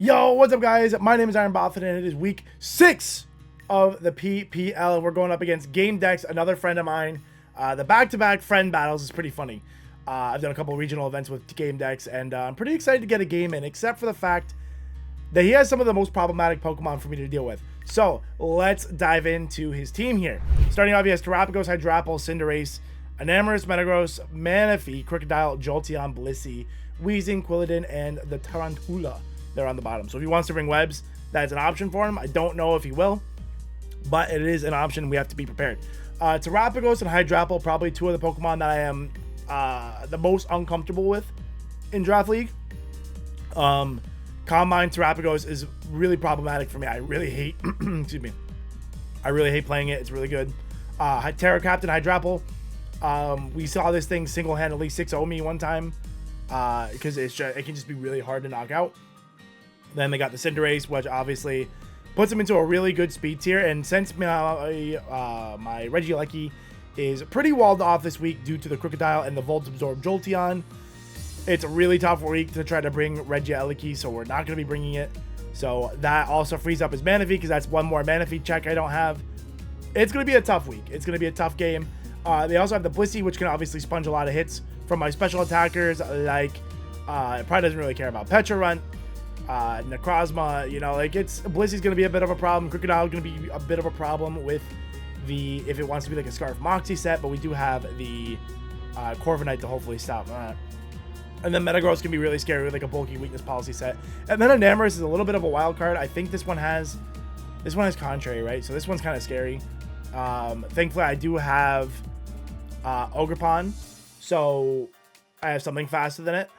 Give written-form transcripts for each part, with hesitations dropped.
Yo, what's up, guys? My name is IronBoffin, and it is week 6 of the PPL. We're going up against Game Decks, another friend of mine. The back-to-back friend battles is pretty funny. I've done a couple regional events with Game Decks, and I'm pretty excited to get a game in, except for the fact that he has some of the most problematic Pokemon for me to deal with. So, let's dive into his team here. Starting off, he has Terapagos, Hydrapple, Cinderace, Enamorus, Metagross, Manaphy, Crocodile, Jolteon, Blissey, Weezing, Quilladin, and the Tarantula. They're on the bottom. So if he wants to bring webs, that's an option for him. I don't know if he will, but it is an option. We have to be prepared. Terapagos and Hydrapple, probably two of the Pokemon that I am the most uncomfortable with in Draft League. Combine Terapagos is really problematic for me. I really hate, excuse me. I really hate playing it. It's really good. Terra Captain Hydrapple. We saw this thing single-handedly 6-0 me one time because it can just be really hard to knock out. Then they got the Cinderace, which obviously puts him into a really good speed tier. And since my Regieleki is pretty walled off this week due to the Crocodile and the Volt Absorb Jolteon, it's a really tough week to try to bring Regieleki, so we're not going to be bringing it. So that also frees up his Manaphy, because that's one more Manaphy check I don't have. It's going to be a tough week. It's going to be a tough game. They also have the Blissey, which can obviously sponge a lot of hits from my special attackers, like it probably doesn't really care about Petra Runt. Necrozma, you know, like Blissey's gonna be a bit of a problem. Crocodile gonna be a bit of a problem with if it wants to be like a Scarf Moxie set, but we do have the Corviknight to hopefully stop that. And then Metagross can be really scary with like a bulky weakness policy set. And then Enamorus is a little bit of a wild card. I think this one has Contrary, right? So this one's kind of scary. Thankfully I do have Ogerpon, so I have something faster than it.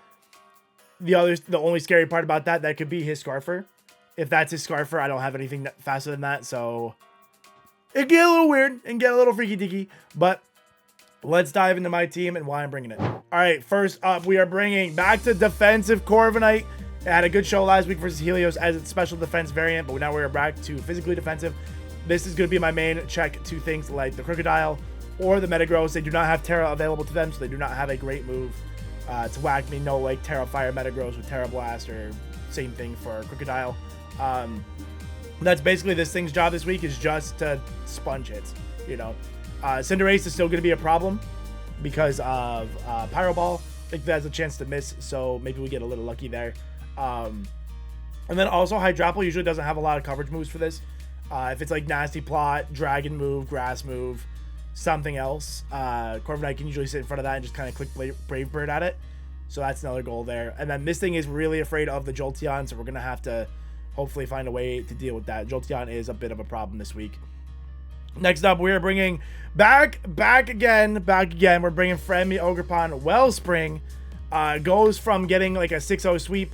The only scary part about that could be his Scarfer. If that's his Scarfer, I don't have anything faster than that, so it get a little weird and get a little freaky deaky. But let's dive into my team and why I'm bringing it. All right, first up, we are bringing back to defensive Corviknight. It had a good show last week versus Helios as its special defense variant, but now we're back to physically defensive. This is going to be my main check to things like the Crocodile or the Metagross. They do not have Terra available to them, so they do not have a great move to whack me. No like Terra Fire Metagross with Terra Blast, or same thing for Crocodile. That's basically this thing's job this week, is just to sponge hits, you know. Cinderace is still going to be a problem because of Pyro Ball. I think that has a chance to miss, so maybe we get a little lucky there. And then also Hydrapple usually doesn't have a lot of coverage moves for this. If it's like Nasty Plot, Dragon move, Grass move, something else, Corviknight can usually sit in front of that and just kind of click Brave Bird at it. So that's another goal there. And then this thing is really afraid of the Jolteon, so we're going to have to hopefully find a way to deal with that. Jolteon is a bit of a problem this week. Next up, we are bringing back again. We're bringing Friendly Ogerpon. Wellspring goes from getting like a 6-0 sweep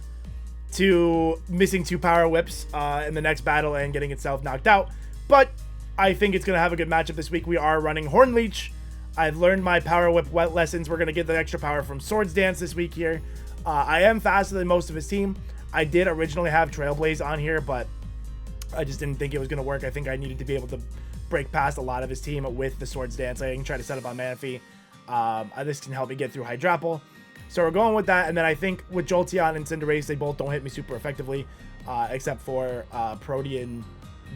to missing 2 Power Whips in the next battle and getting itself knocked out. But I think it's going to have a good matchup this week. We are running Horn Leech. I've learned my Power Whip lessons. We're going to get the extra power from Swords Dance this week here. I am faster than most of his team. I did originally have Trailblaze on here, but I just didn't think it was going to work. I think I needed to be able to break past a lot of his team with the Swords Dance. I can try to set up on Manaphy. This can help me get through Hydrapple. So we're going with that. And then I think with Jolteon and Cinderace, they both don't hit me super effectively, except for Protean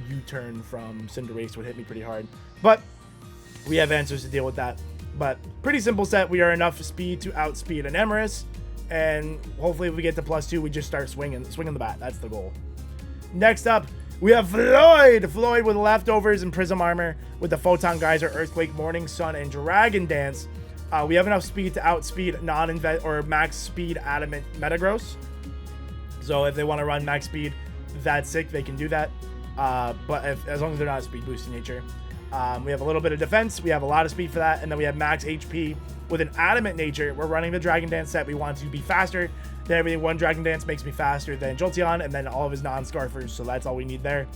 U-turn from Cinderace would hit me pretty hard. But we have answers to deal with that. But pretty simple set. We are enough speed to outspeed an Enamorus, and hopefully if we get to +2, we just start swinging the bat. That's the goal. Next up, we have Floyd with leftovers and Prism Armor with the Photon Geyser, Earthquake, Morning Sun, and Dragon Dance. We have enough speed to outspeed max speed Adamant Metagross. So if they want to run max speed, that's sick. They can do that. But as long as they're not a speed boosting nature. We have a little bit of defense. We have a lot of speed for that. And then we have max HP with an Adamant nature. We're running the Dragon Dance set. We want to be faster than everything. One Dragon Dance makes me faster than Jolteon, and then all of his non-Scarfers. So that's all we need there.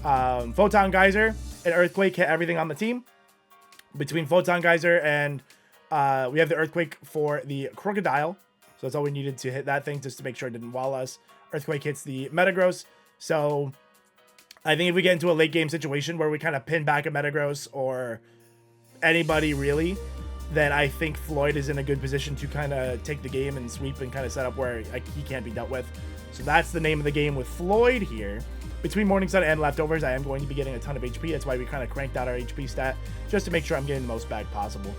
Photon Geyser and Earthquake hit everything on the team. Between Photon Geyser and we have the Earthquake for the Crocodile. So that's all we needed to hit that thing, just to make sure it didn't wall us. Earthquake hits the Metagross. So I think if we get into a late game situation where we kind of pin back a Metagross or anybody really, then I think Floyd is in a good position to kind of take the game and sweep and kind of set up where he can't be dealt with. So that's the name of the game with Floyd here. Between Morning Sun and Leftovers, I am going to be getting a ton of HP. That's why we kind of cranked out our HP stat, just to make sure I'm getting the most back possible.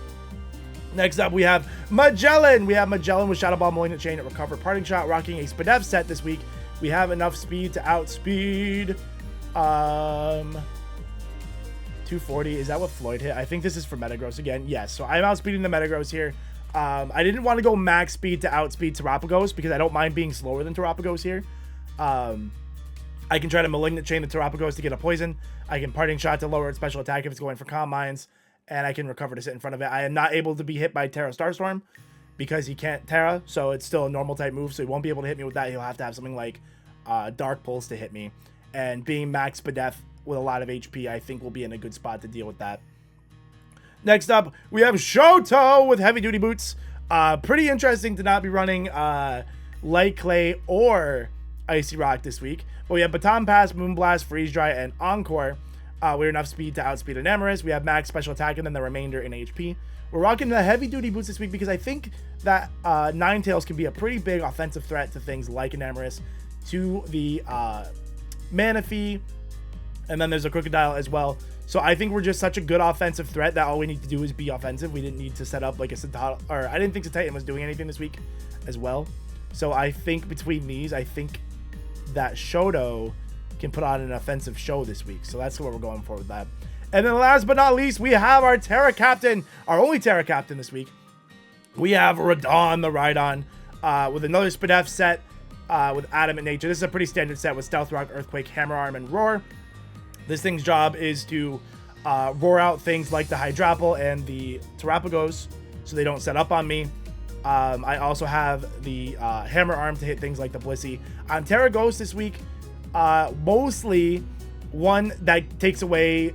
Next up, we have Magellan. We have Magellan with Shadow Ball, Malignant Chain, Recover, Parting Shot, rocking a Spadef set this week. We have enough speed to outspeed 240. Is that what Floyd hit? I think this is for Metagross again. Yes, so I'm outspeeding the Metagross here. I didn't want to go max speed to outspeed Terapagos because I don't mind being slower than Terapagos here. I can try to Malignant Chain the Terapagos to get a poison. I can Parting Shot to lower its special attack if it's going for Calm Minds. And I can Recover to sit in front of it. I am not able to be hit by Terra Starstorm because he can't Terra. So it's still a normal type move. So he won't be able to hit me with that. He'll have to have something like Dark Pulse to hit me. And being max Spadef with a lot of HP, I think we'll be in a good spot to deal with that. Next up, we have Shoto with Heavy Duty Boots. Pretty interesting to not be running Light Clay or Icy Rock this week. But we have Baton Pass, Moonblast, Freeze Dry, and Encore. We're enough speed to outspeed an Amorous. We have max special attack and then the remainder in HP. We're rocking the Heavy Duty Boots this week because I think that Ninetales can be a pretty big offensive threat to things like an Amorous, to the Manaphy, and then there's a Crocodile as well. So I think we're just such a good offensive threat that all we need to do is be offensive. We didn't need to set up like a Citadel, or I didn't think Titan was doing anything this week as well. So I think between these, I think that Shoto can put on an offensive show this week. So that's what we're going for with that. And then last but not least, we have our Terra Captain, our only Terra Captain this week. We have Radon the Rhydon with another Spadef set with Adamant Nature. This is a pretty standard set with Stealth Rock, Earthquake, Hammer Arm, and Roar. This thing's job is to roar out things like the Hydrapple and the Terapagos so they don't set up on me. I also have the Hammer Arm to hit things like the Blissey. On Terra Ghost this week, mostly one that takes away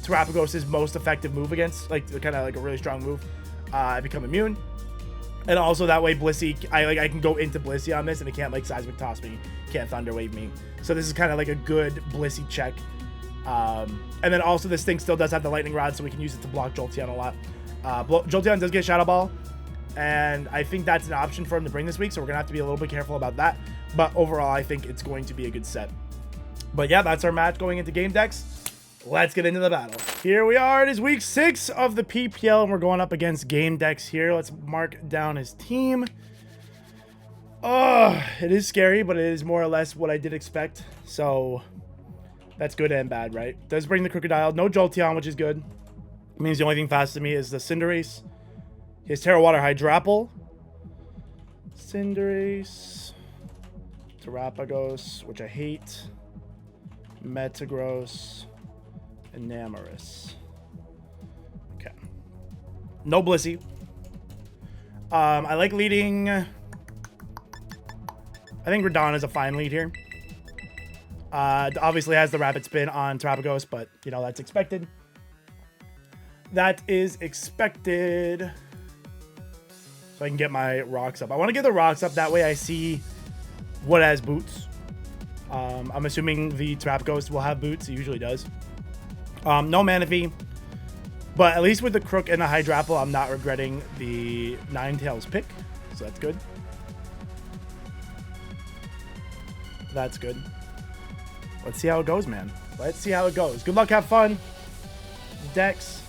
Terapagos' most effective move against, like kind of like a really strong move. I become immune. And also that way Blissey, I can go into Blissey on this and it can't like Seismic Toss me, can't Thunder Wave me. So this is kind of like a good Blissey check. And then also this thing still does have the Lightning Rod, so we can use it to block Jolteon a lot. Jolteon does get Shadow Ball, and I think that's an option for him to bring this week, so we're going to have to be a little bit careful about that. But overall, I think it's going to be a good set. But yeah, that's our match going into Game Dex. Let's get into the battle. Here we are. It is week 6 of the PPL, and we're going up against Game Dex here. Let's mark down his team. Oh, it is scary, but it is more or less what I did expect. So that's good and bad, right? Does bring the Crocodile. No Jolteon, which is good. It means the only thing fast to me is the Cinderace. His Terra Water Hydrapple. Cinderace. Terapagos, which I hate. Metagross. And Namorous. Okay. No Blissey. I like leading. I think Radon is a fine lead here. Obviously has the Rapid Spin on Terapagos, but you know that's expected. That is expected. So I can get my rocks up. I want to get the rocks up, that way I see what has boots. I'm assuming the Terapagos will have boots. It usually does. No Manaphy, but at least with the Crook and the Hydrapple, I'm not regretting the Ninetales pick, so that's good. That's good. Let's see how it goes, man. Let's see how it goes. Good luck, have fun. Dex.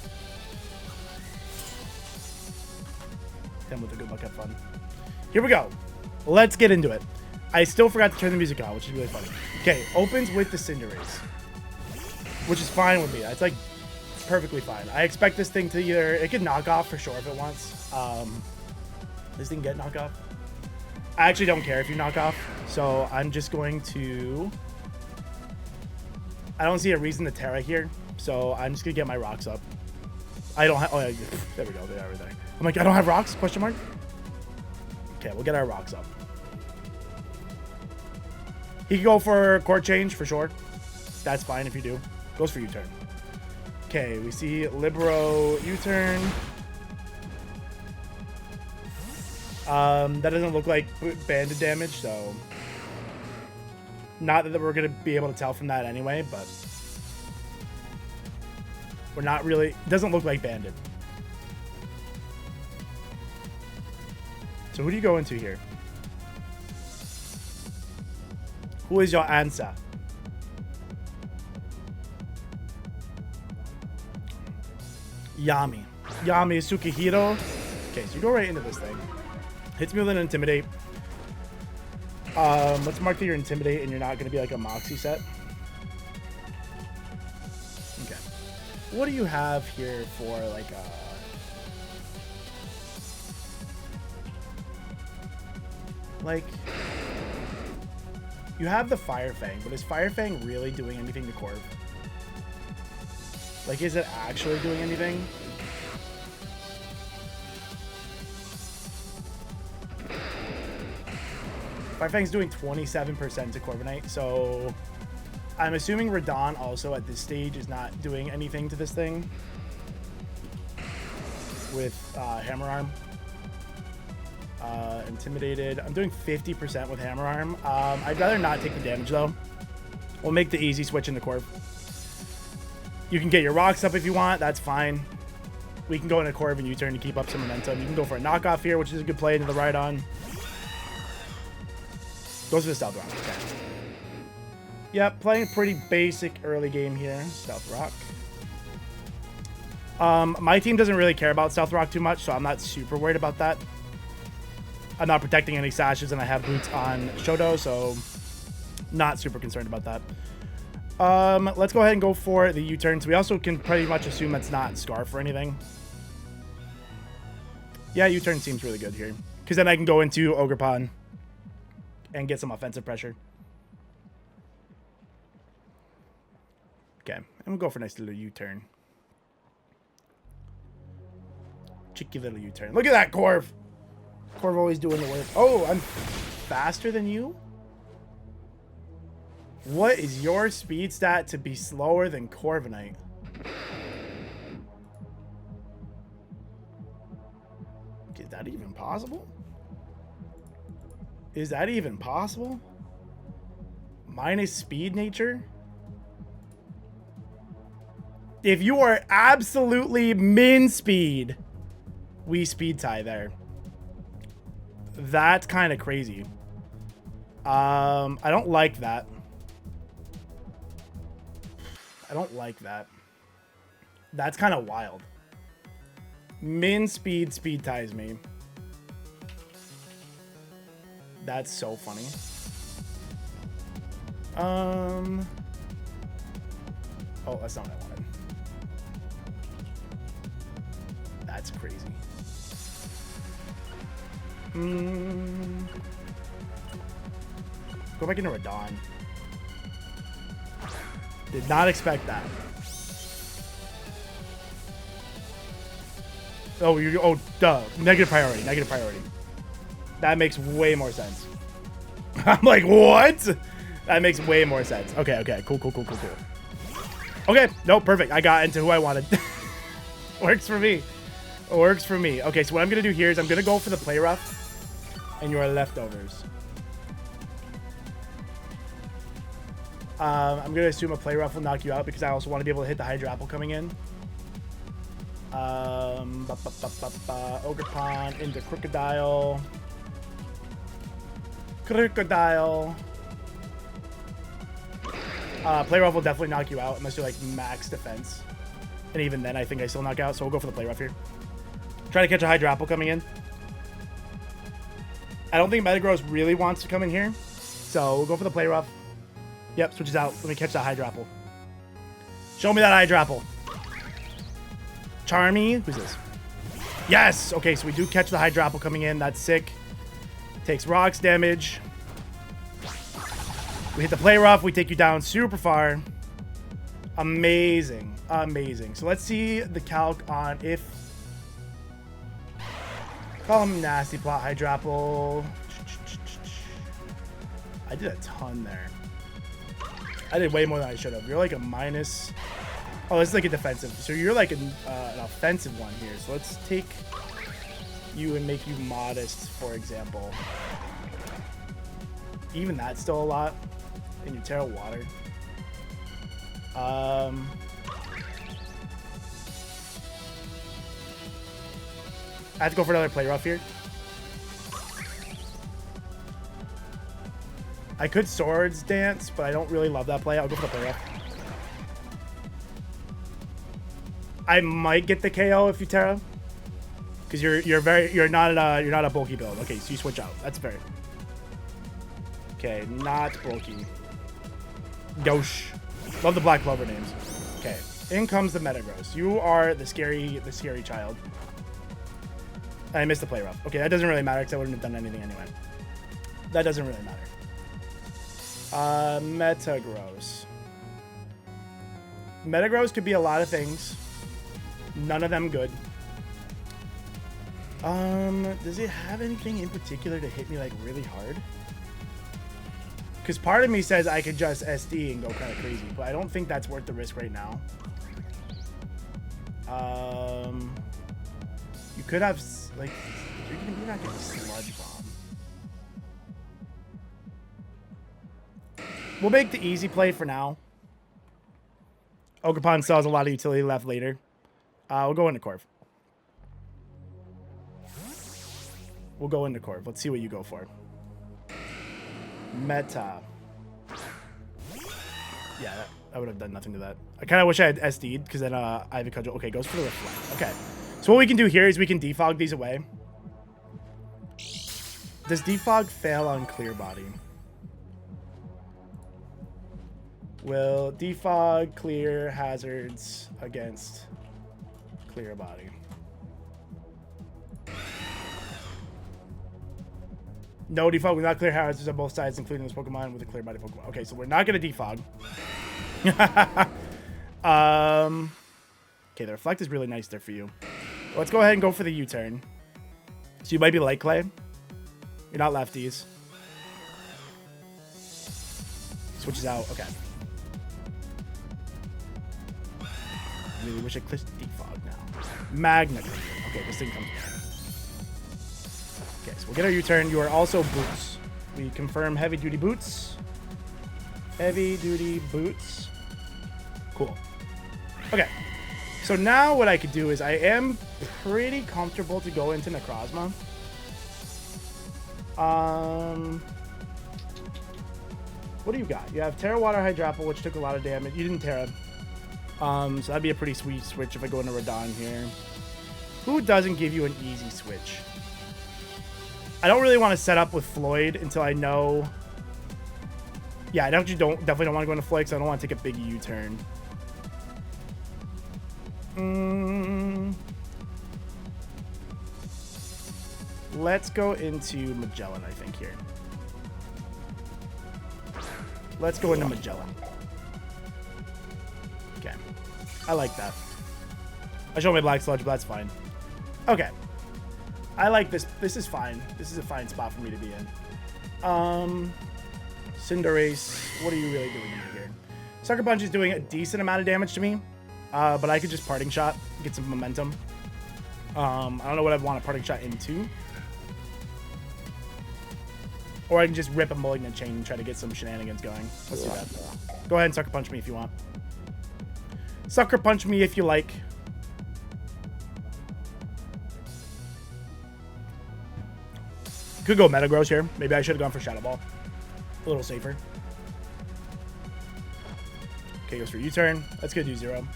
Him with the good luck, have fun. Here we go. Let's get into it. I still forgot to turn the music on, which is really funny. Okay, opens with the Cinderace, which is fine with me. It's like perfectly fine. I expect this thing to either, it could knock off for sure if it wants. This thing get knock off. I actually don't care if you knock off, so I'm just going to. I don't see a reason to Terra here, so I'm just gonna get my rocks up. I don't have. Oh yeah, there we go. They are right there. I'm like, I don't have rocks? Question mark. Okay, we'll get our rocks up. He can go for court change for sure. That's fine if you do. Goes for U-turn. Okay, we see Libero U-turn. That doesn't look like banded damage, so not that we're gonna be able to tell from that anyway, but we're not really. It doesn't look like banded. So who do you go into here? Who is your answer? Yami. Yami Sukihiro. Okay, so you go right into this thing. Hits me with an Intimidate. Let's mark that you're Intimidate and you're not going to be like a Moxie set. Okay. What do you have here for like a... Like... You have the Fire Fang, but is Fire Fang really doing anything to Corv? Like, is it actually doing anything? Fire Fang's doing 27% to Corviknight, so I'm assuming Radon also at this stage is not doing anything to this thing with Hammer Arm. Intimidated. I'm doing 50% with Hammer Arm. I'd rather not take the damage though. We'll make the easy switch into Corv. You can get your rocks up if you want. That's fine. We can go into Corv and U-turn to keep up some momentum. You can go for a knockoff here, which is a good play into the Rhydon. Goes for the Stealth Rock. Okay. Yep, playing a pretty basic early game here. Stealth Rock. My team doesn't really care about Stealth Rock too much, so I'm not super worried about that. I'm not protecting any sashes, and I have boots on Shoto, so not super concerned about that. Let's go ahead and go for the U-turns. We also can pretty much assume that's not Scarf or anything. Yeah, U-turn seems really good here, because then I can go into Ogerpon and get some offensive pressure. Okay, and we'll go for a nice little U-turn. Cheeky little U-turn. Look at that, Corv! Corv always doing the work. Oh, I'm faster than you? What is your speed stat to be slower than Corviknight? Is that even possible? Is that even possible? Minus speed nature? If you are absolutely min speed, we speed tie there. That's kind of crazy. I don't like that. I don't like that. That's kind of wild. Min speed ties me. That's so funny. Oh, that's not what I wanted. That's crazy. Go back into Radon. Did not expect that. Oh, duh. Negative priority. Negative priority. That makes way more sense. I'm like, what? That makes way more sense. Okay, okay. Cool. Okay, no, perfect. I got into who I wanted. Works for me. Works for me. Okay, so what I'm going to do here is I'm going to go for the Play Rough and your leftovers. I'm going to assume a Play Rough will knock you out because I also want to be able to hit the Hydra Apple coming in. Ogerpon into Crocodile. Play Rough will definitely knock you out unless you're like max defense. And even then, I think I still knock out, so we'll go for the Play Rough here. Try to catch a Hydra Apple coming in. I don't think Metagross really wants to come in here, so we'll go for the Play Rough. Yep, switches out. Let me catch that Hydra Apple. Show me that Hydra Apple. Charmy. Who's this? Yes! Okay, so we do catch the Hydra Apple coming in. That's sick. Takes rocks damage. We hit the Play Rough. We take you down super far. Amazing. Amazing. So let's see the calc on if... Call him Nasty Plot Hydra Apple. I did a ton there. I did way more than I should have. You're like a minus... Oh, this is like a defensive. So you're like an offensive one here. So let's take you and make you modest, for example. Even that's still a lot. And you Terra Water. I have to go for another Play Rough here. I could Swords Dance, but I don't really love that play. I'll go for the play rough. I might get the KO if you Terra, because you're not a bulky build. Okay, so you switch out. That's fair. Okay, not bulky. Gauche. Love the Black Clover names. Okay, in comes the Metagross. You are the scary child. I missed the play rough. Okay, that doesn't really matter because I wouldn't have done anything anyway. That doesn't really matter. Metagross. Metagross could be a lot of things. None of them good. Does it have anything in particular to hit me like really hard? Because part of me says I could just SD and go kind of crazy, but I don't think that's worth the risk right now. You could have, like, you're not getting Sludge Bomb. We'll make the easy play for now. Ogerpon still has a lot of utility left later. We'll go into Corv. We'll go into Corv. Let's see what you go for. Meta. Yeah, I would have done nothing to that. I kind of wish I had SD'd, because then Ivy Cudgel. Okay, goes for the Reflect. Okay. So what we can do here is we can defog these away. Does defog fail on Clear Body? Will defog clear hazards against Clear Body? No defog will not clear hazards on both sides, including this Pokemon with a Clear Body Pokemon. Okay, so we're not going to defog. Okay, the Reflect is really nice there for you. Let's go ahead and go for the U-turn. So you might be Light Clay. You're not lefties. Switches out. Okay. I really wish I clicked defog now. Magna. Okay, this thing comes back. Okay, so we'll get our U-turn. You are also boots. We confirm heavy duty boots. Heavy duty boots. Cool. Okay. So now what I could do is I am pretty comfortable to go into Necrozma. What do you got? You have Terra Water Hydrapple, which took a lot of damage. You didn't Terra. So that'd be a pretty sweet switch if I go into Radon here. Who doesn't give you an easy switch? I don't really want to set up with Floyd until I know. Yeah, I definitely don't want to go into Floyd because I don't want to take a big U-turn. Let's go into Magellan, I think, here. Let's go into Magellan. Okay. I like that. I showed my Black Sludge, but that's fine. Okay. I like this. This is fine. This is a fine spot for me to be in. Cinderace, what are you really doing here? Sucker Punch is doing a decent amount of damage to me, but I could just Parting Shot, get some momentum. I don't know what I'd want a Parting Shot into. Or I can just rip a Malignant Chain and try to get some shenanigans going. Let's do that. Go ahead and Sucker Punch me if you want. Sucker Punch me if you like. Could go Metagross here. Maybe I should have gone for Shadow Ball. A little safer. Okay, goes for U-turn. Let's go do 0.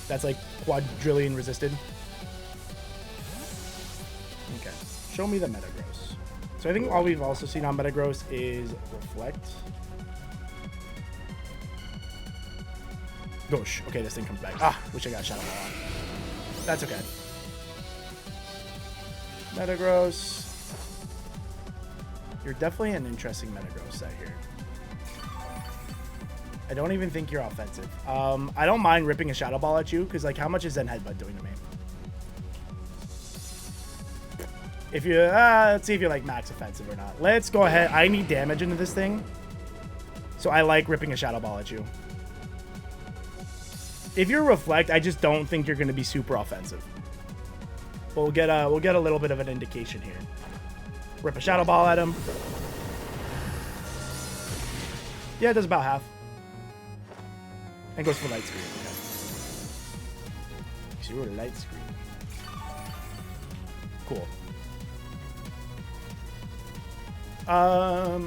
That's like quadrillion resisted. Okay. Show me the Metagross. So I think all we've also seen on Metagross is Reflect. Gosh. Okay, this thing comes back. Ah, wish I got Shadow Ball on. That's okay. Metagross. You're definitely an interesting Metagross set here. I don't even think you're offensive. I don't mind ripping a Shadow Ball at you, because, like, how much is Zen Headbutt doing to me? If you, let's see if you're, like, max offensive or not. Let's go ahead. I need damage into this thing, so I like ripping a Shadow Ball at you. If you're Reflect, I just don't think you're going to be super offensive. We'll get a little bit of an indication here. Rip a Shadow Ball at him. Yeah, it does about half. And goes for Light Screen. Okay. So you're a Light Screen. Cool. Yeah,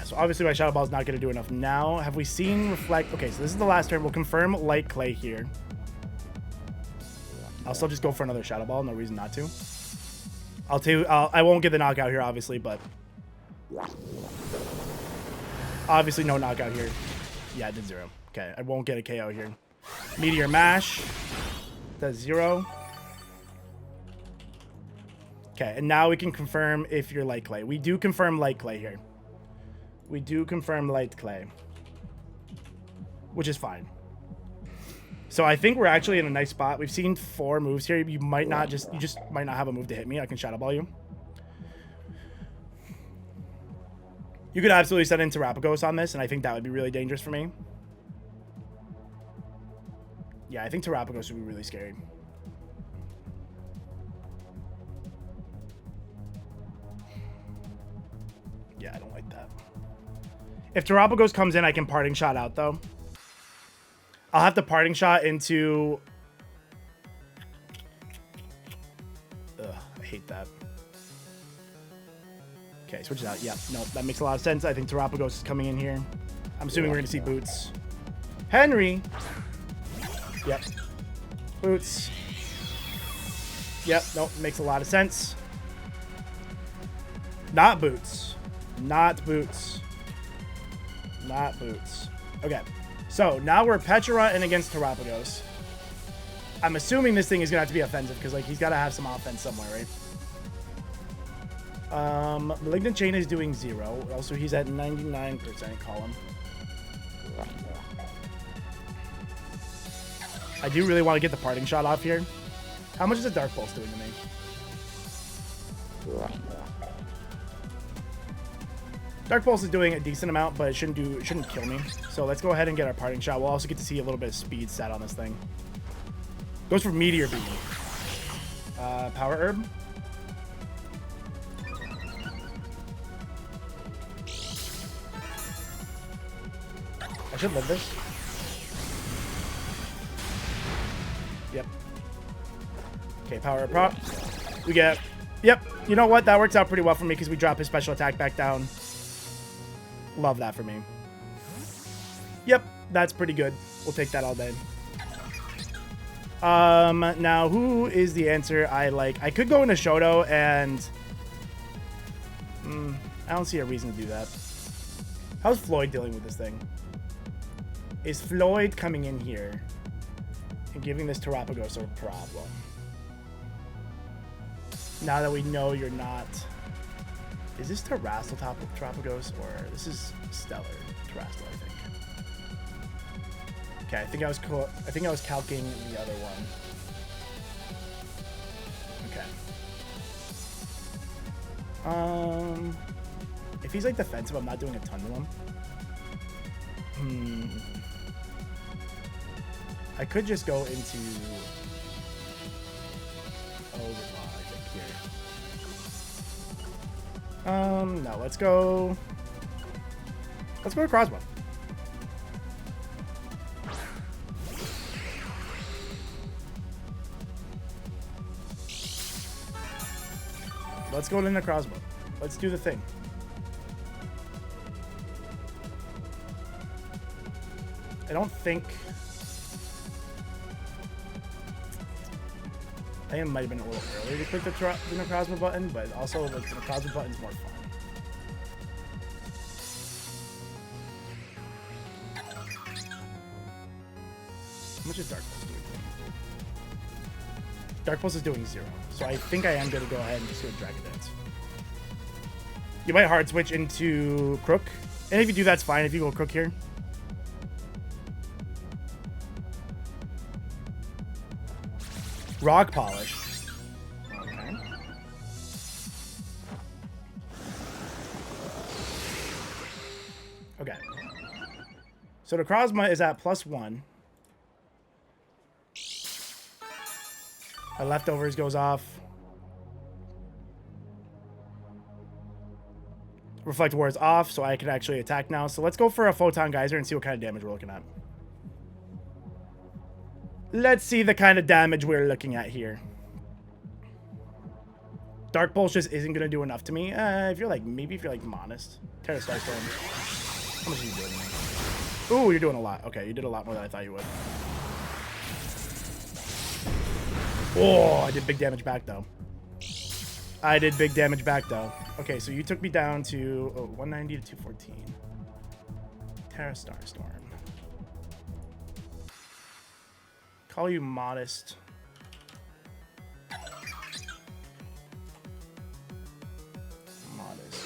so obviously my Shadow Ball is not going to do enough now. Have we seen Reflect? Okay, so this is the last turn. We'll confirm Light Clay here. I'll still just go for another Shadow Ball. No reason not to. I won't get the knockout here, obviously, but... Obviously no knockout here. Yeah, it did 0. Okay, I won't get a KO here. Meteor Mash. Does 0. Okay, and now we can confirm if you're Light Clay. We do confirm Light Clay here. We do confirm Light Clay. Which is fine. So I think we're actually in a nice spot. We've seen 4 moves here. You just might not have a move to hit me. I can Shadow Ball you. You could absolutely send in Terapagos on this, and I think that would be really dangerous for me. Yeah, I think Terapagos would be really scary. Yeah, I don't like that. If Terapagos comes in, I can Parting Shot out, though. I'll have to Parting Shot into... Ugh, I hate that. Okay, switch it out. Yeah, no, that makes a lot of sense. I think Terapagos is coming in here. I'm assuming we're going to see Boots. Henry! Yep. Boots. Yep, nope, makes a lot of sense. Not Boots. Not Boots. Not Boots. Okay, so now we're Petra against Terapagos. I'm assuming this thing is going to have to be offensive because, like, he's got to have some offense somewhere, right? Malignant Chain is doing 0. Also, he's at 99% column. I do really want to get the Parting Shot off here. How much is a Dark Pulse doing to me? Dark Pulse is doing a decent amount, but it shouldn't kill me. So let's go ahead and get our Parting Shot. We'll also get to see a little bit of speed stat on this thing. Goes for Meteor Beam. Power Herb. I should live this. Yep. Okay, Power Herb prop. We get... Yep. You know what? That works out pretty well for me because we drop his special attack back down. Love that for me. Yep, that's pretty good. We'll take that all day. Now, who is the answer I like? I could go into Shoto and... I don't see a reason to do that. How's Floyd dealing with this thing? Is Floyd coming in here and giving this Terapagos a problem? Now that we know you're not... Is this Terrastal Terapagos or this is Stellar Terrastal, I think. Okay, I think I was calcing the other one. Okay. If he's like defensive, I'm not doing a ton to him. I could just go into Overclock, I think, here. No, let's go to Necrozma. Let's go to Necrozma. Let's do the thing. I don't think... I think it might have been a little early to click the Necrozma button, but also like, the Necrozma button's more fun. How much is Dark Pulse doing? Dark Pulse is doing 0, so I think I am going to go ahead and just go Dragon Dance. You might hard switch into Crook, and if you do, that's fine. If you go Crook here. Rock Polish. Okay. Okay. So Necrozma is at +1. My Leftovers goes off. Reflect War is off, so I can actually attack now. So let's go for a Photon Geyser and see what kind of damage we're looking at. Let's see the kind of damage we're looking at here. Dark Pulse just isn't gonna do enough to me. If you're like, maybe if you're like modest. Terra Starstorm. How much are you doing? Ooh, you're doing a lot. Okay, you did a lot more than I thought you would. Oh, I did big damage back though. I did big damage back though. Okay, so you took me down to 190 to 214. Terra Starstorm. Call you modest. Modest.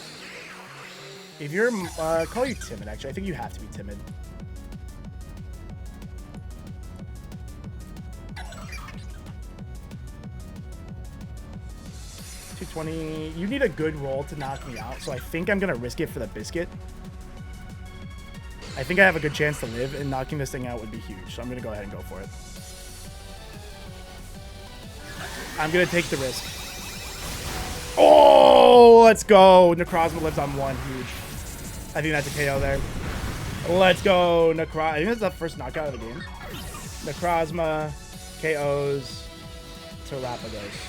If you're, call you timid, actually. I think you have to be timid. $220. You need a good roll to knock me out, so I think I'm going to risk it for the biscuit. I think I have a good chance to live, and knocking this thing out would be huge, so I'm going to go ahead and go for it. I'm going to take the risk. Oh, let's go. Necrozma lives on 1. Huge. I think that's a KO there. Let's go. I think that's the first knockout of the game. Necrozma KOs Terrapagos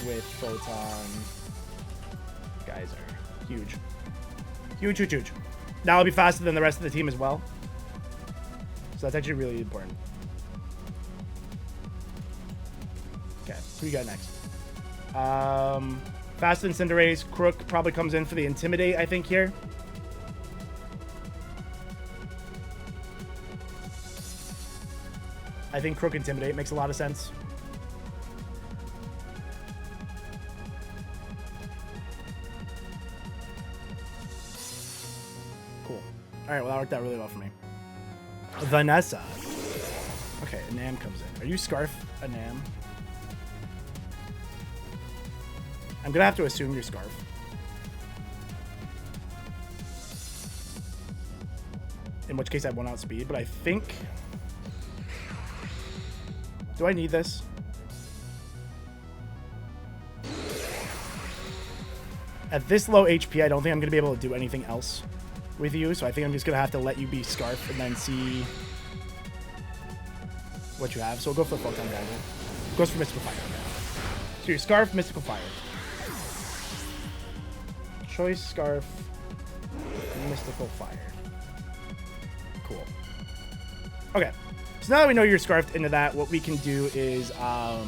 with Photon Geyser. Huge. Huge, huge, huge. Now I'll be faster than the rest of the team as well. So that's actually really important. Okay, who you got next? Fast Incinerate. Crook probably comes in for the Intimidate, I think, here. I think Crook Intimidate makes a lot of sense. Cool. Alright, well that worked out really well for me. Vanessa. Okay, Anam comes in. Are you Scarf Anam? I'm gonna have to assume you're Scarf. In which case I won't outspeed, but I think... Do I need this? At this low HP, I don't think I'm gonna be able to do anything else with you, so I think I'm just gonna have to let you be Scarf and then see what you have. So we'll go for the Photon Geyser. Goes for Mystical Fire. So you're Scarf, Mystical Fire. Choice, Scarf, Mystical Fire. Cool. Okay. So now that we know you're Scarfed into that, what we can do is, how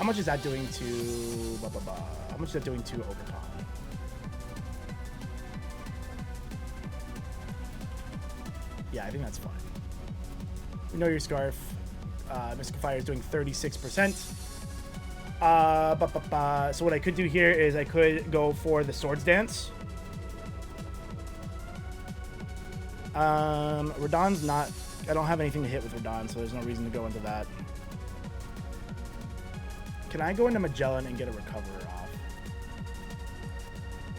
much is that doing to, how much is that doing to Overton? Yeah, I think that's fine. We know your Scarf. Mystical Fire is doing 36%. So what I could do here is I could go for the Swords Dance. Radon's not... I don't have anything to hit with Radon, so there's no reason to go into that. Can I go into Magellan and get a Recoverer off?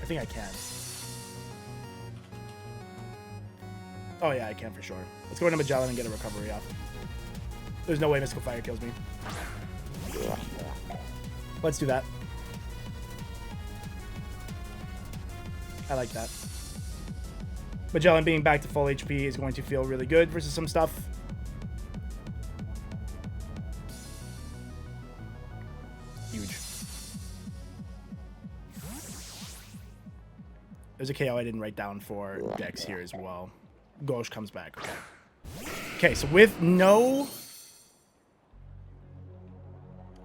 I think I can. Oh yeah, I can for sure. Let's go into Magellan and get a Recovery off. There's no way Mystical Fire kills me. Let's do that. I like that. Magellan being back to full HP is going to feel really good versus some stuff. Huge. There's a KO I didn't write down for Dex here as well. Gauche comes back. Okay. Okay, so with no...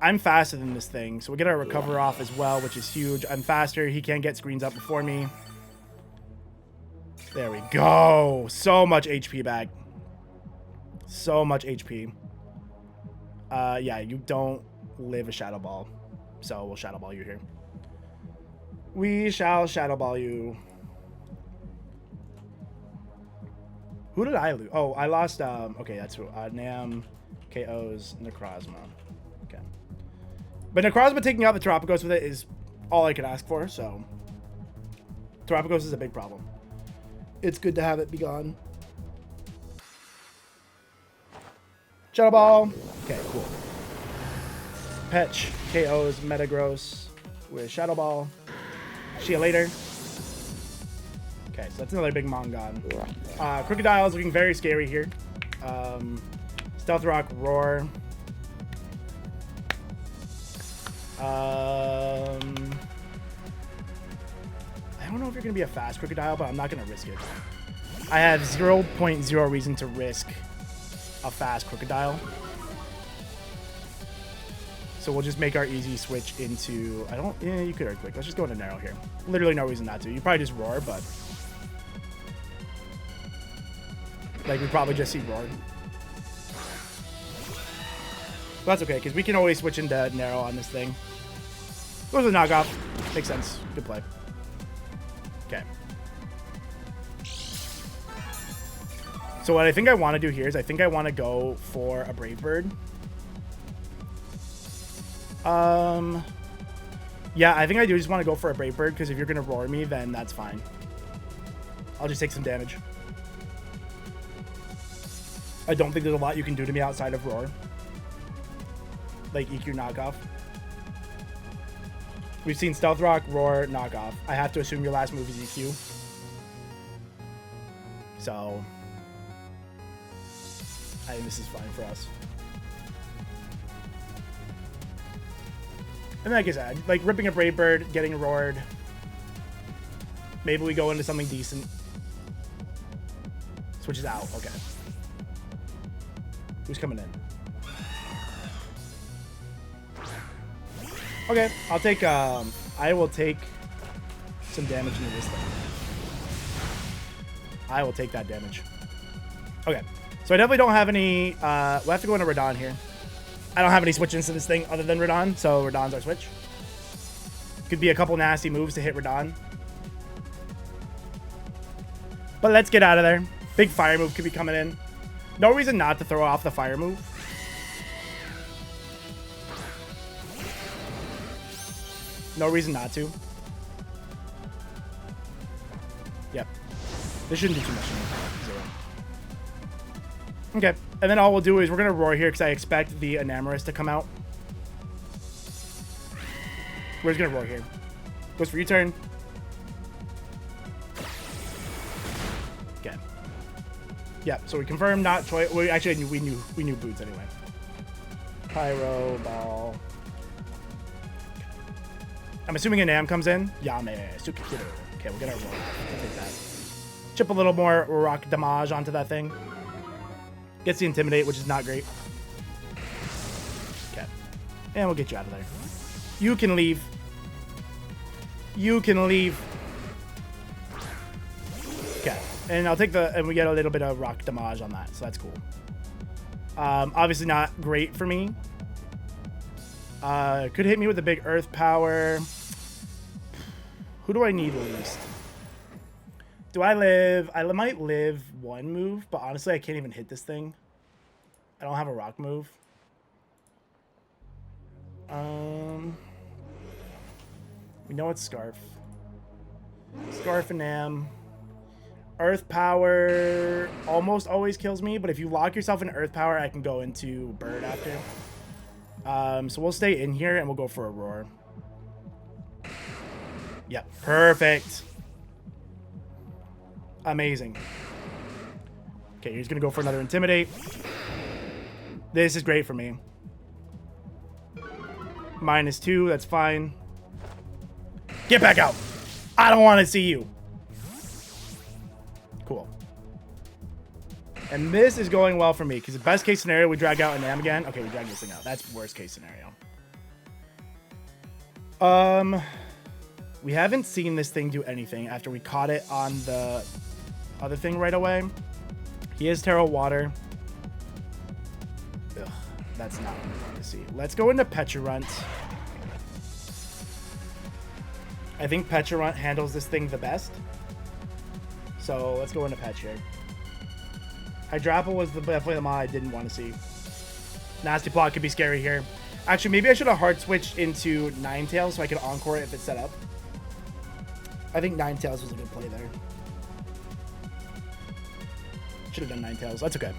I'm faster than this thing, so we'll get our Recover off as well, which is huge. I'm faster. He can't get screens up before me. There we go. So much HP back. So much HP. Yeah, you don't live a Shadow Ball. So we'll Shadow Ball you here. We shall Shadow Ball you. Who did I lose? Oh, I lost, okay, that's who. Nam, KOs, Necrozma. Okay. But Necrozma taking out the Terrapagos with it is all I could ask for, so. Terrapagos is a big problem. It's good to have it be gone. Shadow Ball. Okay, cool. Petch, KOs, Metagross with Shadow Ball. See you later. Okay, so that's another big Mongon. Crocodile is looking very scary here. Stealth Rock, Roar. I don't know if you're going to be a fast Crocodile, but I'm not going to risk it. I have 0.0 reason to risk a fast Crocodile. So we'll just make our easy switch into... Yeah, you could Earthquake. Let's just go into Narrow here. Literally no reason not to. You probably just Roar, but... Like, we probably just see Roar. But that's okay, because we can always switch into Narrow on this thing. Goes with knockoff. Makes sense. Good play. Okay. So what I think I want to do here is I think I want to go for a Brave Bird. Yeah, I think I do just want to go for a Brave Bird, because if you're going to Roar me, then that's fine. I'll just take some damage. I don't think there's a lot you can do to me outside of Roar. Like EQ knockoff. We've seen Stealth Rock, Roar, knockoff. I have to assume your last move is EQ. So I think this is fine for us. And like I said, like ripping a Brave Bird, getting roared. Maybe we go into something decent. Switches out. Okay. Who's coming in? Okay, I'll take, I will take some damage into this thing. I will take that damage. Okay, so I definitely don't have any, we'll have to go into Radon here. I don't have any switch-ins to this thing other than Radon, so Radon's our switch. Could be a couple nasty moves to hit Radon. But let's get out of there. Big fire move could be coming in. No reason not to throw off the fire move. No reason not to. Yep. This shouldn't do too much. Zero. Okay. And then all we'll do is we're going to Roar here because I expect the Enamorous to come out. We're just going to Roar here. Goes for U-turn. Okay. Yep. So we confirmed not choice. We actually we knew Boots anyway. Pyro, Ball. I'm assuming a Nam comes in. Yame, Sukikiru. Okay, we'll get our roll. We'll take that. Chip a little more rock damage onto that thing. Gets the Intimidate, which is not great. Okay. And we'll get you out of there. You can leave. You can leave. Okay. And I'll take the... And we get a little bit of rock damage on that, so that's cool. Obviously not great for me. Could hit me with a big earth power. Who do I need least? Do I live? I might live one move, but honestly, I can't even hit this thing. I don't have a rock move. We know it's Scarf. Scarf and Nam. Earth power almost always kills me, but if you lock yourself in earth power, I can go into bird after. So we'll stay in here and we'll go for a roar. Yep, perfect. Amazing. Okay, he's gonna go for another intimidate. This is great for me. -2, that's fine. Get back out. I don't want to see you. Cool. And this is going well for me because the best case scenario, we drag out a Nam again. Okay, we drag this thing out. That's worst case scenario. We haven't seen this thing do anything after we caught it on the other thing right away. He is Terra Water. Ugh, that's not what I want to see. Let's go into Peturunt. I think Peturunt handles this thing the best. So let's go into Pet here. Hydrapple was definitely the mod I didn't want to see. Nasty Plot could be scary here. Actually, maybe I should have hard switched into Ninetales so I could encore it if it's set up. I think Ninetales was a good play there. Should have done Ninetales. That's okay.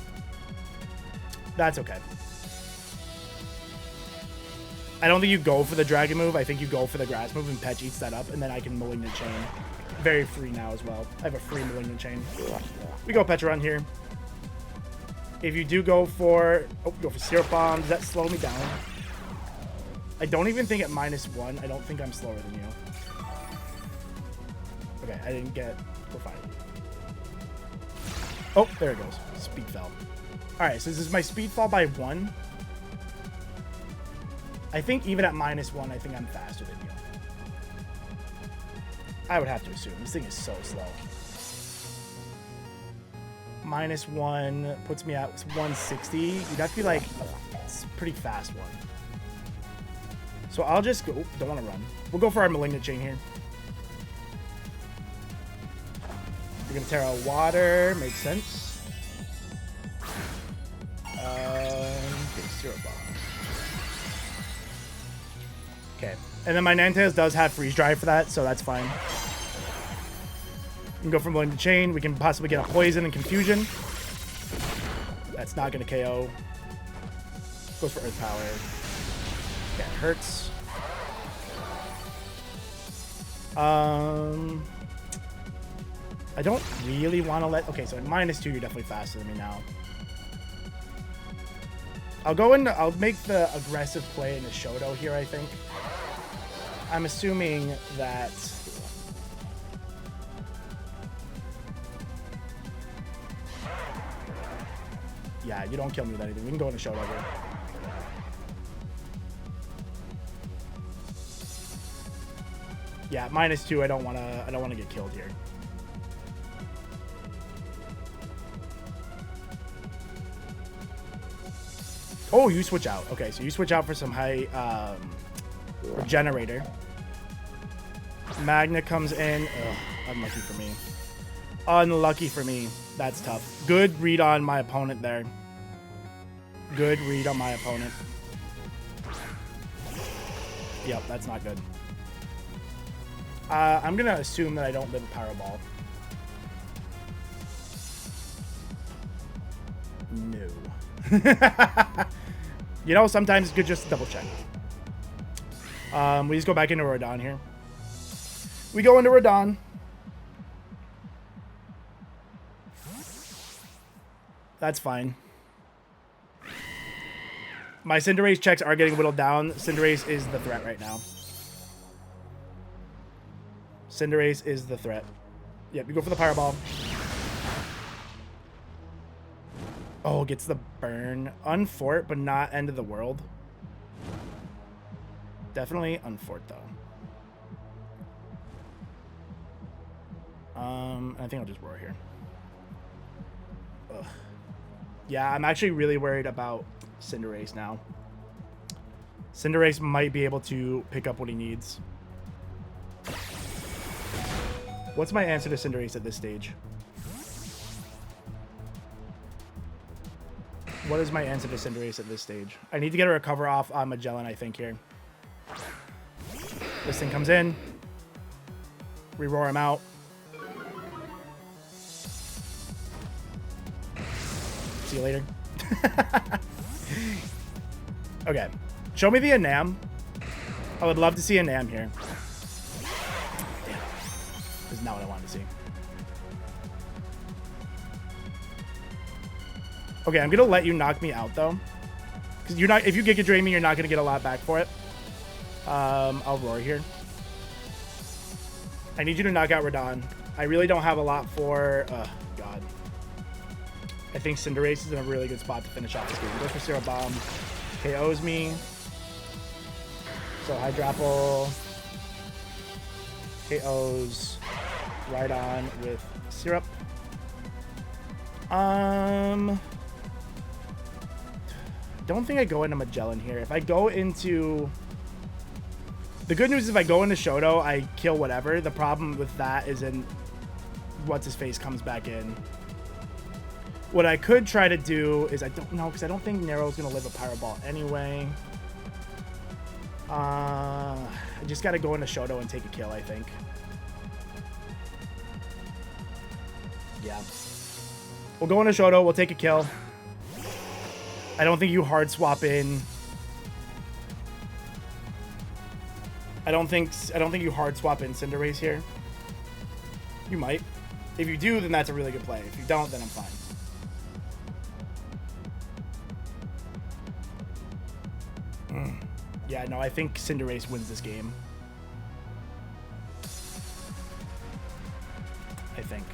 That's okay. I don't think you go for the Dragon move. I think you go for the Grass move and Petch eats that up, and then I can Malignant Chain. Very free now as well. I have a free Malignant Chain. We go Peturunt here. If you do go for... Oh, go for Syrup Bomb. Does that slow me down? I don't even think at -1. I don't think I'm slower than you. Okay, I didn't get... We're fine. Oh, there it goes. Speed fell. Alright, so this is my speed fall by 1. I think even at -1, I think I'm faster than you. I would have to assume. This thing is so slow. -1 puts me at 160. You'd have to be like a pretty fast one. So I'll just go... Oh, don't want to run. We'll go for our Malignant Chain here. We're going to tear out water. Makes sense. Okay, Syrup Bomb. Okay. And then my Nantes does have Freeze Drive for that, so that's fine. We can go for Malignant Chain. We can possibly get a Poison and Confusion. That's not going to KO. Goes for Earth Power. Yeah, it hurts. I don't really want to let... Okay, so at -2, you're definitely faster than me now. I'll go in... I'll make the aggressive play in the Shoto here, I think. I'm assuming that... Yeah, you don't kill me with anything. We can go in the Shoto here. Yeah, -2. I don't want to get killed here. Oh, you switch out. Okay, so you switch out for some high Regenerator. Magna comes in. Ugh, unlucky for me. Unlucky for me. That's tough. Good read on my opponent there. Good read on my opponent. Yep, that's not good. I'm going to assume that I don't live a Power Ball. No. You know, sometimes it's good just to double check. We just go back into Rodon here. We go into Rodon. That's fine. My Cinderace checks are getting whittled down. Cinderace is the threat right now. Cinderace is the threat. Yep, you go for the Powerball. Oh, gets the burn. Unfort, but not end of the world. Definitely unfort, though. I think I'll just roar here. Ugh. Yeah, I'm actually really worried about Cinderace now. Cinderace might be able to pick up what he needs. What's my answer to Cinderace at this stage? What is my answer to Cinderace at this stage? I need to get a recover off on Magellan, I think, here. This thing comes in. We roar him out. See you later. Okay. Show me the Enam. I would love to see Enam here. Damn. This is not what I wanted to see. Okay, I'm gonna let you knock me out though, because you're not. If you Giga Drain me, you're not gonna get a lot back for it. I'll roar here. I need you to knock out Rodon. I really don't have a lot for. God. I think Cinderace is in a really good spot to finish off this game. Goes for Syrup Bomb. KOs me. So Hydrapple. KOs. Right on with Syrup. Don't think I go into Magellan here. If I go into... The good news is if I go into Shoto, I kill whatever. The problem with that is in What's-His-Face comes back in. What I could try to do is... I don't know, because I don't think Nero's going to live a Power Ball anyway. I just got to go into Shoto and take a kill, I think. Yeah. We'll go into Shoto. We'll take a kill. I don't think you hard swap in. I don't think you hard swap in Cinderace here. You might. If you do, then that's a really good play. If you don't, then I'm fine. Yeah, no, I think Cinderace wins this game. I think.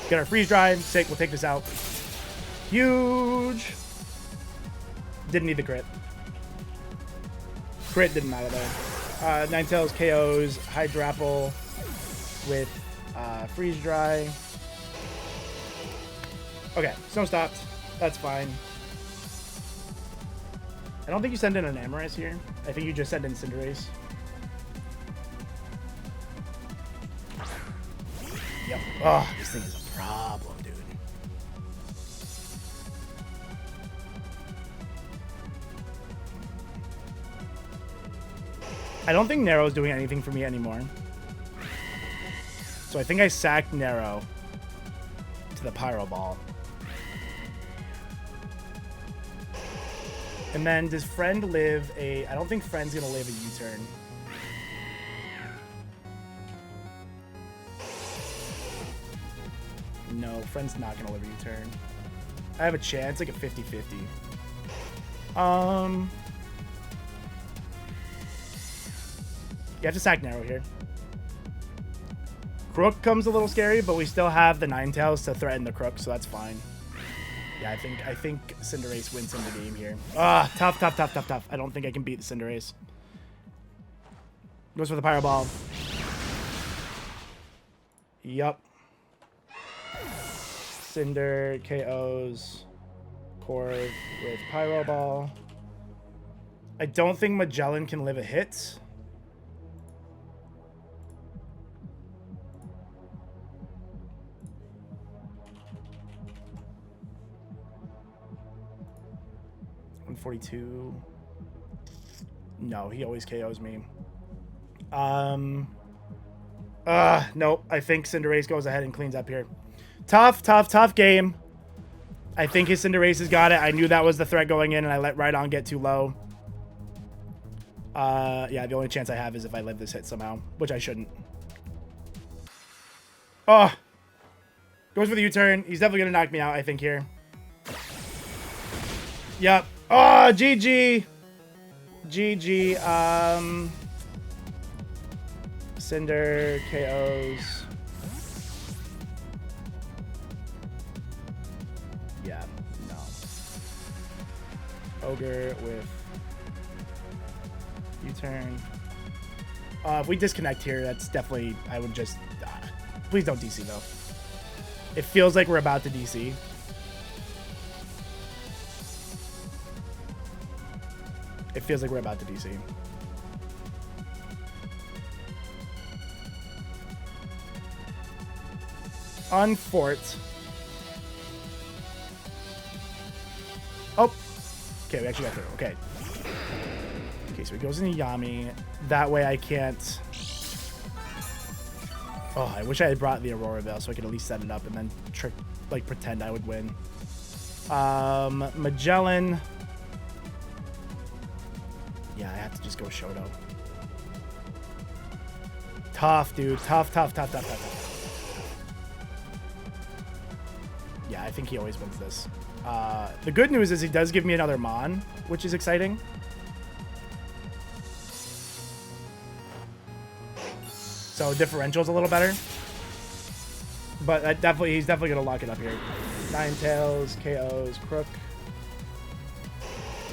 Get our freeze dry. Sick. We'll take this out. Huge. Didn't need the crit. Crit didn't matter though. Ninetales KOs Hydrapple with freeze dry. Okay, snow stopped. That's fine. I don't think you send in an Amorous here. I think you just send in Cinderace. Yep. Oh, this thing is a problem, dude. I don't think Narrow's doing anything for me anymore. So I think I sacked Narrow to the Pyro Ball. And then does Friend live a... I don't think Friend's going to live a U-turn. No, Friend's not going to live a U-turn. I have a chance, like a 50-50. You have to sack Narrow here. Crook comes a little scary, but we still have the Ninetales to threaten the Crook, so that's fine. Yeah, I think Cinderace wins in the game here. Ah, tough. I don't think I can beat the Cinderace. Goes for the Pyro Ball. Yup. Cinder KOs Corv with Pyro Ball. I don't think Magellan can live a hit. $142. No, he always KOs me. Nope. I think Cinderace goes ahead and cleans up here. Tough game. I think his Cinderace has got it. I knew that was the threat going in, and I let Rhydon get too low. Yeah, the only chance I have is if I live this hit somehow, which I shouldn't. Oh. Goes for the U-turn. He's definitely going to knock me out, I think, here. Yep. Oh, GG. GG. Cinder KOs. Yeah, no. Ogre with U-turn. If we disconnect here, that's definitely... I would just... please don't DC, though. It feels like we're about to DC. It feels like we're about to DC. On Fort. Oh. Okay, we actually got through. Okay. Okay, so he goes into Yami. That way I can't... Oh, I wish I had brought the Aurora Veil so I could at least set it up and then trick, like, pretend I would win. Magellan. Yeah, I have to just go Shoto. Tough, dude. Tough. Yeah, I think he always wins this. The good news is he does give me another Mon, which is exciting. So differential's a little better. But he's definitely going to lock it up here. Ninetales, KOs, Crook.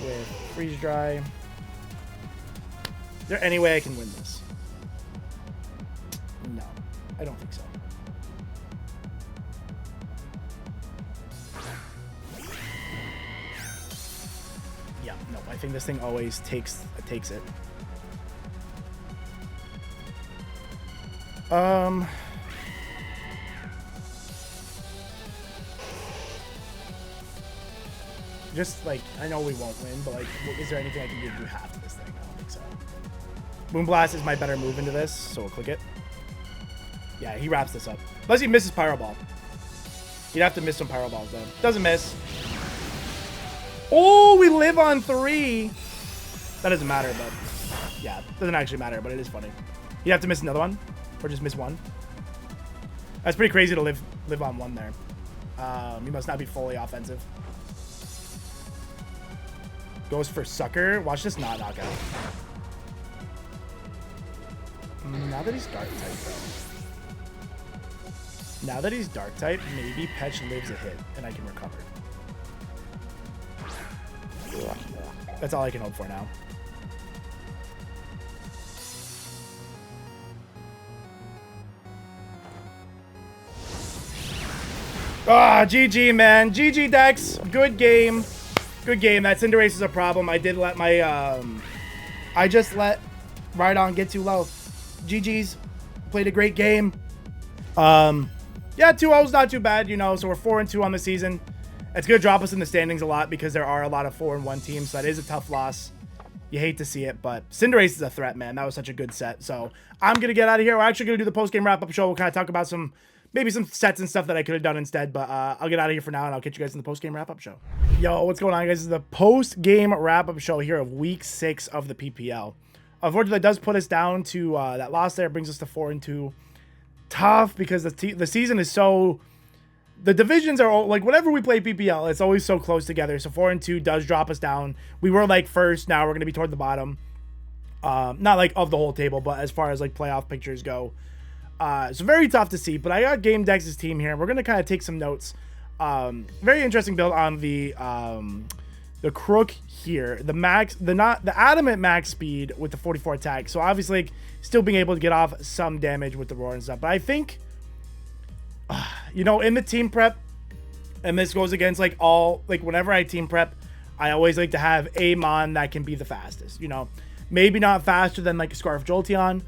With Freeze Dry. Is there any way I can win this? No, I don't think so. Yeah, no, I think this thing always takes it. Just like, I know we won't win, but like, is there anything I can do half to this thing? I don't think so. Moonblast is my better move into this, so we'll click it. Yeah, he wraps this up. Unless he misses Pyro Ball. He'd have to miss some Pyro Balls, though. Doesn't miss. Oh, we live on 3. That doesn't matter, but... Yeah, doesn't actually matter, but it is funny. He'd have to miss another one. Or just miss one. That's pretty crazy to live on one there. He must not be fully offensive. Goes for sucker. Watch this not knock out. Now that he's dark type though. Now that he's dark type, maybe Petch lives a hit and I can recover. That's all I can hope for now. Ah, GG, man. GG, Dex. Good game. Good game. That Cinderace is a problem. I did let my, I just let Rhydon get too low. GG's. Played a great game. Yeah, 2-0's not too bad, you know, so we're 4-2 on the season. It's going to drop us in the standings a lot because there are a lot of 4-1 teams, so that is a tough loss. You hate to see it, but Cinderace is a threat, man. That was such a good set. So I'm going to get out of here. We're actually going to do the post-game wrap-up show. We'll kind of talk about maybe some sets and stuff that I could have done instead, but I'll get out of here for now, and I'll catch you guys in the post-game wrap-up show. Yo, what's going on, guys? This is the post-game wrap-up show here of Week 6 of the PPL. Unfortunately, that does put us down to that loss there. Brings us to 4-2. Tough because the season is so... The divisions are all, like, whenever we play PPL, it's always so close together. So 4-2 does drop us down. We were, like, first. Now we're going to be toward the bottom. Not, like, of the whole table, but as far as, like, playoff pictures go. So very tough to see, but I got Game Dex's team here, and we're going to kind of take some notes. Very interesting build on the Crook here. The Adamant max speed with the 44 attack. So obviously, like, still being able to get off some damage with the Roar and stuff. But I think, you know, in the team prep, and this goes against, like, whenever I team prep, I always like to have a Mon that can be the fastest. You know, maybe not faster than, like, Scarf Jolteon,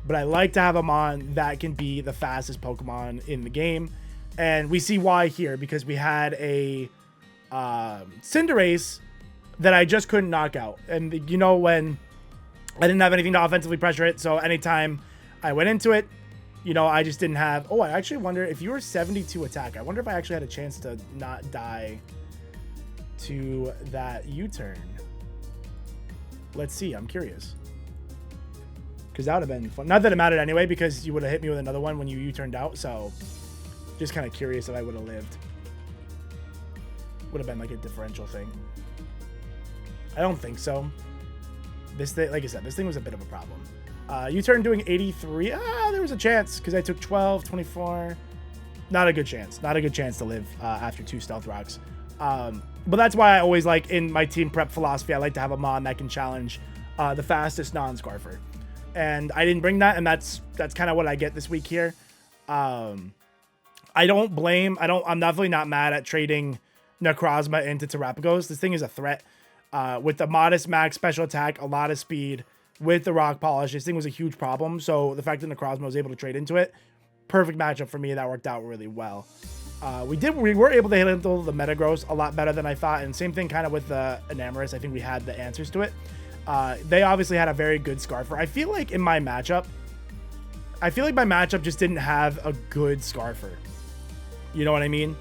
but I like to have a Mon that can be the fastest Pokemon in the game. And we see why here, because we had a Cinderace that I just couldn't knock out. And, you know, when I didn't have anything to offensively pressure it, so anytime I went into it, you know, I just didn't have... Oh, I actually wonder if you were 72 attack. I wonder if I actually had a chance to not die to that U-turn. Let's see. I'm curious. Because that would have been fun. Not that it mattered anyway, because you would have hit me with another one when you U-turned out. So, just kind of curious if I would have lived. Would have been like a differential thing. I don't think so. This thing, like I said, this thing was a bit of a problem. U-turn doing 83. There was a chance because I took 12, 24. Not a good chance. Not a good chance to live after 2 Stealth Rocks. But that's why I always like, in my team prep philosophy, I like to have a Mon that can challenge the fastest non-Scarfer. And I didn't bring that, and that's kind of what I get this week here. I'm definitely not mad at trading Necrozma into Terrapagos. This thing is a threat. With the modest max special attack, a lot of speed, with the rock polish, this thing was a huge problem. So the fact that Necrozma was able to trade into it, perfect matchup for me. That worked out really well. We were able to handle the Metagross a lot better than I thought. And same thing kind of with the Enamorus. I think we had the answers to it. They obviously had a very good Scarfer. I feel like my matchup just didn't have a good Scarfer. You know what I mean?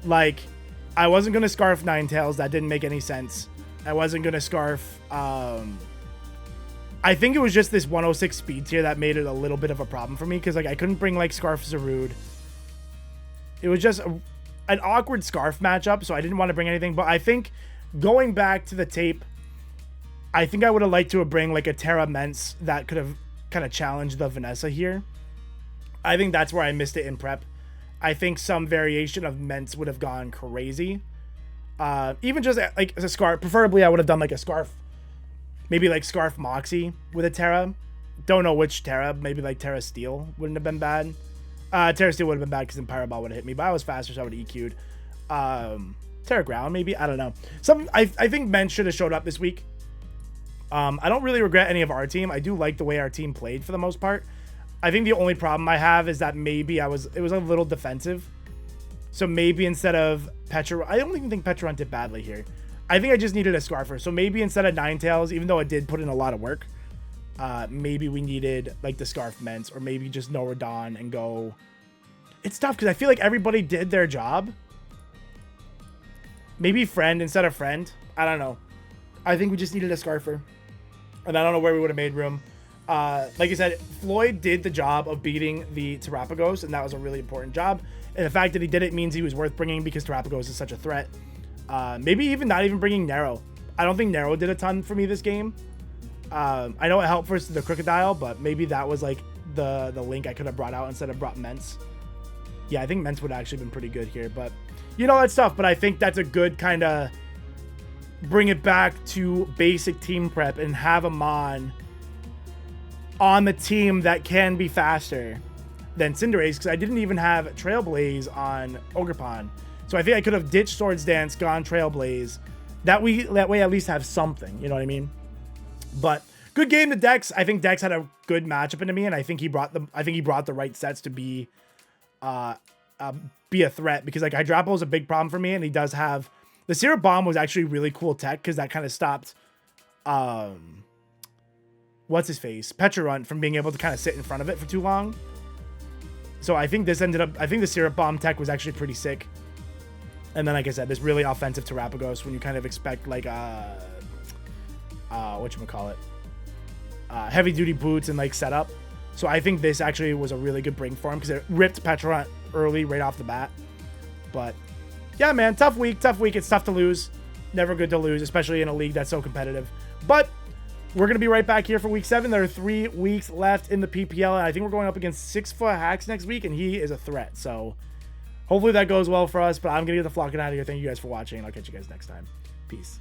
Like, I wasn't going to Scarf Ninetales. That didn't make any sense. I wasn't going to Scarf... I think it was just this 106 speed tier that made it a little bit of a problem for me, because, like, I couldn't bring, like, Scarf Zarude. It was just an awkward Scarf matchup, so I didn't want to bring anything. But I think going back to the tape, I think I would have liked to have bring, like, a Terra Mence that could have kind of challenged the Vanessa here. I think that's where I missed it in prep. I think some variation of Mence would have gone crazy. Even just, like, as a Scarf. Preferably, I would have done, like, a Scarf. Maybe, like, Scarf Moxie with a Terra. Don't know which Terra. Maybe, like, Terra Steel wouldn't have been bad. Terra Steel would have been bad because then Pyro Ball would have hit me. But I was faster, so I would have EQ'd. Terra Ground, maybe? I don't know. I think Mence should have showed up this week. I don't really regret any of our team. I do like the way our team played for the most part. I think the only problem I have is that maybe it was a little defensive. So maybe instead of Petra... I don't even think Petra did badly here. I think I just needed a Scarfer. So maybe instead of Ninetales, even though it did put in a lot of work, maybe we needed, like, the Scarf Mence, or maybe just Noradon and go... It's tough because I feel like everybody did their job. Maybe Friend instead of Friend. I don't know. I think we just needed a Scarfer. And I don't know where we would have made room. Like I said, Floyd did the job of beating the Terrapagos, and that was a really important job. And the fact that he did it means he was worth bringing because Terrapagos is such a threat. Maybe even not even bringing Nero. I don't think Nero did a ton for me this game. I know it helped for the Crocodile, but maybe that was like the link I could have brought out instead of brought Mence. Yeah, I think Mence would have actually been pretty good here, but you know, that's tough. But I think that's a good kind of bring it back to basic team prep and have a Mon on the team that can be faster than Cinderace, because I didn't even have Trailblaze on Ogerpon. So I think I could have ditched Swords Dance, gone Trailblaze. That way I at least have something, you know what I mean? But good game to Dex. I think Dex had a good matchup into me, and I think he brought the right sets to be a threat, because like Hydrapple is a big problem for me, and he does have the Syrup Bomb was actually really cool tech, because that kind of stopped what's his face, Pecharunt, from being able to kind of sit in front of it for too long. So I think this ended up, I think the Syrup Bomb tech was actually pretty sick. And then, like I said, this really offensive Terrapagos when you kind of expect like whatchamacallit, heavy duty boots and like setup. So I think this actually was a really good bring for him, because it ripped Pecharunt early right off the bat. But yeah, man, tough week. It's tough to lose. Never good to lose, especially in a league that's so competitive. But we're going to be right back here for week 7. There are 3 weeks left in the PPL, and I think we're going up against 6-foot Hacks next week, and he is a threat. So hopefully that goes well for us, but I'm going to get the flocking out of here. Thank you guys for watching, and I'll catch you guys next time. Peace.